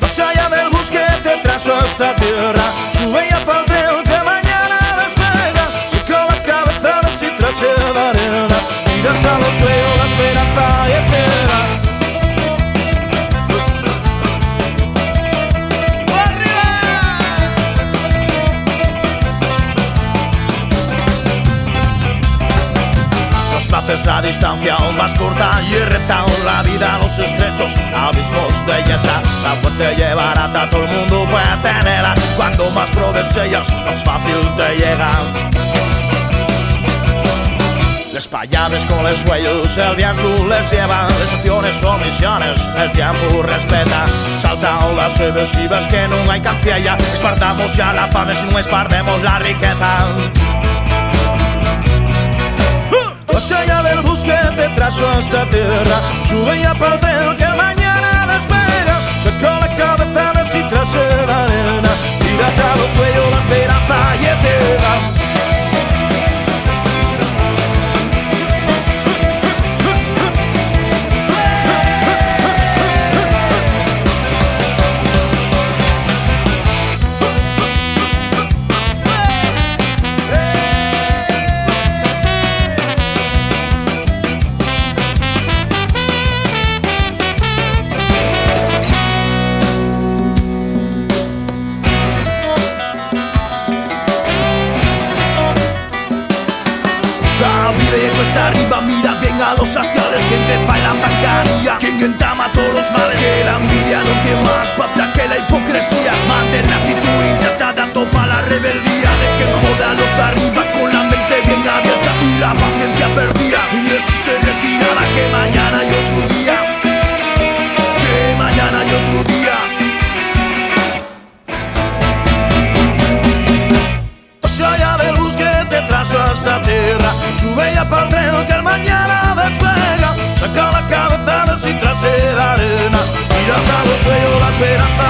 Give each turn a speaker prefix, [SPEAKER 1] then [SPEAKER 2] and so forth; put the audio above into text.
[SPEAKER 1] Más allá del bosque te trazo esta tierra. Sube ya para el tren que mañana despega. Saca la cabeza del si tras la arena. Mira hasta los cuellos la esperanza y espera. Haces la distancia aún más corta y recta. La vida, los estrechos abismos de hiedra. La fuerte llevará a todo el mundo puede tenerla. Cuanto más probes ellas, más fácil te llegan. Les payables con los sueños, el viento les lleva. Les acciones o misiones, el tiempo respeta. Salta olas evasivas que no hay cancella. Espartamos ya la fame si no espardemos la riqueza. Más allá del bosque te trazo esta tierra. Sube ya para el tren que mañana despega. Saca la cabeza de si tras la arena. Tírate a los cuellos la esperanza y etcétera. Y cuesta arriba, mira bien a los hastiales. Quien te fa la zancadilla, quien entama todos los males. Que la envidia no tiene más patria que la hipocresía. Mantén la actitud intentada, toma la rebeldía. De quien joda a los de arriba con la mente bien abierta y la paciencia perdida. Y resiste retirada, que mañana hay otro día. Que mañana hay otro día. Más allá del bosque te trazo esta tierra. Sube ya para el tren que el mañana despega. Saca la cabeza del si tras la arena. Mira a los cuellos la esperanza